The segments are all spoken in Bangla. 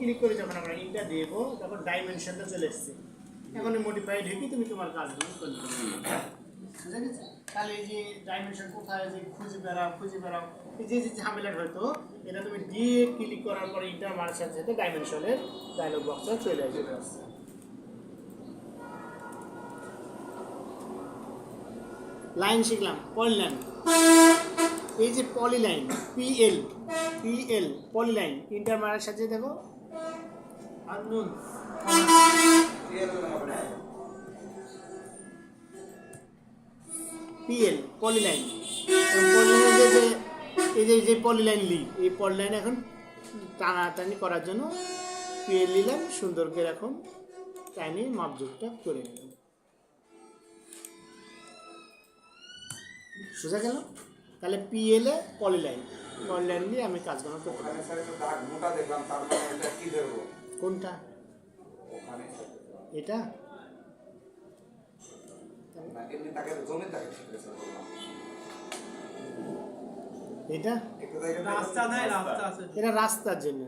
ক্লিক করে যখন আমরা ইনটা দেবো তখন ডাইমেনশনটা চলে এসছে। এখন মডিফাইড হয়ে তুমি তোমার কাজগুলো করতে বুঝা গেছে? তাহলে এই যে ডাইমেনশন কোথায় যে খুঁজে বেড়াও এই যে ঝামেলাটা হয়তো এটা তুমি দিয়ে ক্লিক করার পরে ইন্টার মারার সাথে সাথে ডাইমেনশনের ডায়লগ বক্সটা চলে আসবে। লাইন শিখলাম, পলিলাইন। এই যে পলিলাইন পিএল পলিলাইন ইন্টার মারার সাথে দেখো আননোন পিএল পলিলাইন। এই যে পলিলাইন এই পলিলাইন এখন টানাটানি করার জন্য পিএল নিলাম, সুন্দর করে এখন টাইনি মাপযোগটা করে নিলাম। সোজা গেল? তাহলে পিএল এ পলিলাইন দিয়ে আমি কাজগুলো করতে পারি। কোনটা? এটা এটা এটা রাস্তার জন্য,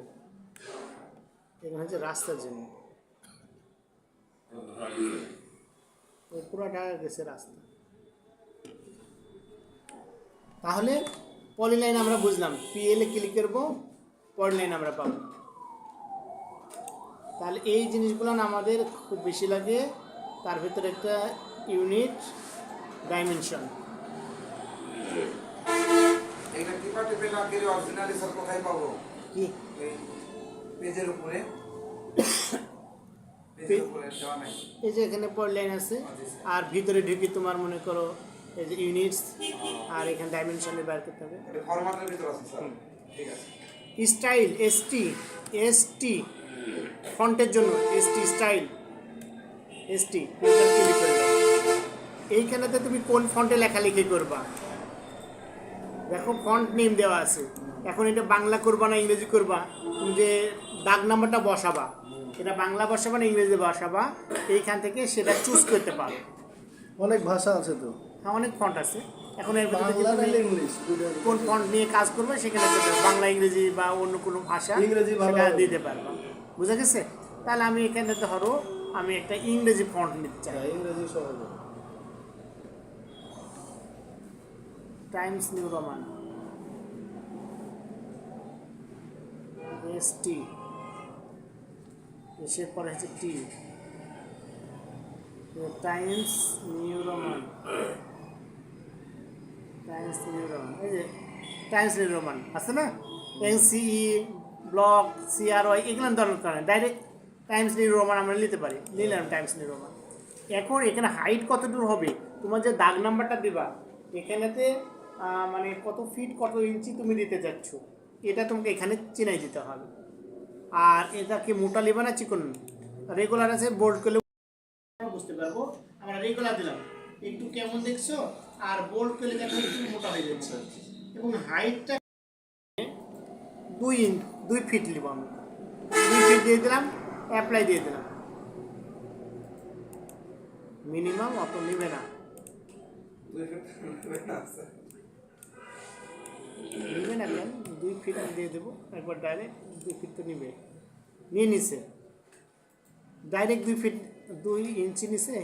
এখানে হচ্ছে রাস্তার জন্য পুরোটা গেছে রাস্তা। তাহলে পলিলাইন আমরা বুঝলাম, পিএল এ ক্লিক করবো, পলিলাইন আমরা পাবো। তাহলে এই জিনিসগুলো আমাদের খুব বেশি লাগে। তার ভিতরে একটা ইউনিট ডাইমেনশন। কি পেজের উপরে এই যে এখানে পলিলাইন আছে, আর ভিতরে ঢুকি তোমার মনে করো এই যে ইউনিটস, আর এখানে ডাইমেনশনের বের করতে হবে। ফরম্যাটের ভিতর আছে স্যার, ঠিক আছে। স্টাইল এসটি ফন্টের জন্য স্টাইল ক্লিক করে দাও। এইখানেতে তুমি কোন ফন্টে লেখালেখি করবা, দেখো ফন্ট নেম দেওয়া আছে। এখন এটা বাংলা করবা না ইংরেজি করবা, তুমি যে দাগ নাম্বারটা বসাবা এটা বাংলা বসাবা না ইংরেজি বসাবা, এইখান থেকে সেটা চুজ করতে পারো। অনেক ভাষা আছে তো, হ্যাঁ অনেক ফন্ট আছে। এখন এর ভিতরে বাংলা না ইংলিশ কোন ফন্ট নিয়ে কাজ করবে সেখানে বাংলা ইংরেজি বা অন্য কোনো ভাষা সেটা দিতে পারবো। বুঝা গেছে? তাহলে আমি এখানে ধরো আমি একটা ইংরেজি ফন্ট নিতে চাই, ইংরেজি সহজ। টাইমস নিউ রোমান এসটি, এসের পরে হচ্ছে টি, টাইমস নিউ রোমান এই যে টাইমস নিউ রোমান আছে না, এনসিই ব্লক সিআরওয়াই এগুলো দরকার নেই, ডাইরেক্ট টাইমস নিউ রোমান আমরা নিতে পারি। নিলাম টাইমস নিউ রোমান। এখন এখানে হাইট কত দূর হবে, তোমার যে দাগ নাম্বারটা দিবা এখানেতে মানে কত ফিট কত ইঞ্চি তুমি দিতে যাচ্ছ এটা তোমাকে এখানে চিনাই দিতে হবে। আর এটা কি মোটা নেবা না চিকন, রেগুলার আছে বোল্ড করলে বুঝতে পারবো। আমরা রেগুলার দিলাম, একটু কেমন দেখছো, আর বোল্ড করলে দেখো একটু মোটা হয়ে যাচ্ছে। এবং হাইটটা 2 ফিট নিব আমি, 2 ফিট দিয়ে দিলাম, অ্যাপ্লাই দিয়ে দিলাম। মিনিমাম অত নিবে না, নিবে না কেন, 2 ফিট দিয়ে দেবো একবার ডাইরেক্ট। 2 ফিট তো নিবে, নিয়ে নিছে ডাইরেক্ট 2 ফিট 2 ইঞ্চি নিছে।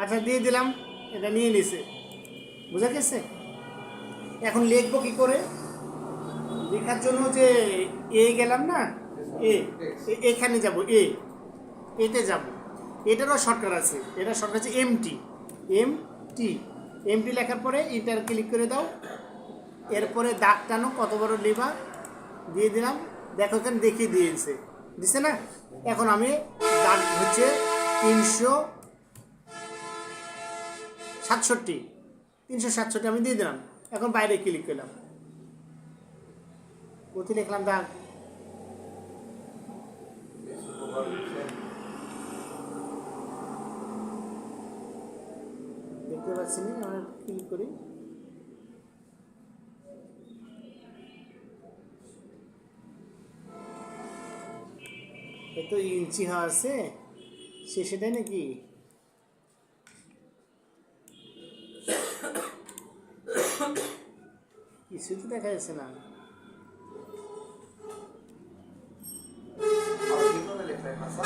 আচ্ছা দিয়ে দিলাম, এটা নিয়ে নিছে, বুঝা গেছে? এখন লিখবো কি করে, লেখার জন্য যে গেলাম না, এখানে যাব, এতে যাব, এটারও শর্টকাট আছে। এটা শর্টকাট আছে এমটি লেখার পরে এটার ক্লিক করে দাও। এরপরে দাগ টানো, কত বড় লিবা দিয়ে দিলাম, দেখো এখানে দেখিয়ে দিছে না। এখন আমি দাগ হচ্ছে 367 আমি দিয়ে দিলাম। এখন বাইরে ক্লিক করলাম, কোথায় লিখলাম দাগ, দেখতে পাচ্ছি না, আমরা ক্লিক করি। এত ইঞ্চি আছে শেষে দেয় নাকি, কিছুই তো দেখা যাচ্ছে না। আর কিভাবে লেখা হয় স্যার?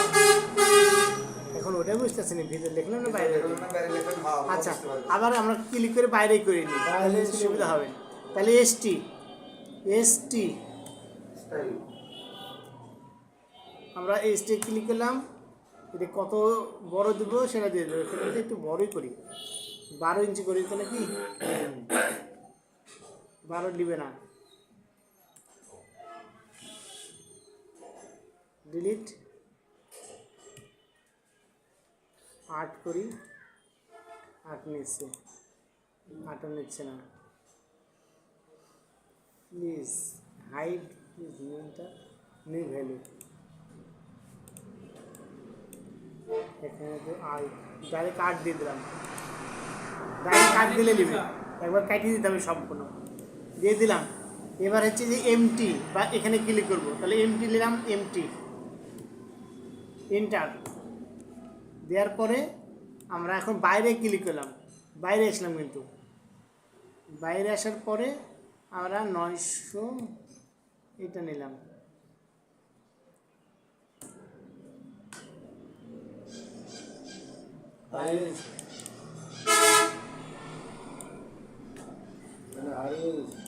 এখন ওটাই বুঝতেছি না, ভিতরে লিখলাম না বাইরে বাইরে লিখলাম? বাইরে লেখেন, হ্যাঁ, আচ্ছা, বুঝতে পারছি। আবার আমরা ক্লিক করে বাইরেই করে নিই, তাহলে সুবিধা হবে। তাহলে এসটি, এসটি স্টাইল। আমরা এসটি ক্লিক করলাম। এটা কত বড় দেবো সেটা দিয়ে দেবো, সেটা একটু বড়ই করি, 12 ইঞ্চি করি, তাহলে কি 12 দিবে না। ডিলিট, 8 করি, 8 নিচ্ছে, 8 নিচ্ছে না। প্লিজ হাইড প্লিজ নিউটা নিউ ভ্যালু, এখানে তো ডাইরেক্ট 8 দিয়ে দিলাম। ডাইরেক্ট 8 দিলে নিবে, একবার কাটিয়ে দিতে হবে সম্পূর্ণ, দিয়ে দিলাম। এবার হচ্ছে যে এমটি বা এখানে ক্লিক করব, তাহলে এমটি নিলাম, এমটি এন্টার দেওয়ার পরে আমরা এখন বাইরে ক্লিক করলাম, বাইরে আসলাম। কিন্তু বাইরে আসার পরে আমরা 900 এটা নিলাম, মানে হারিয়ে গেছে।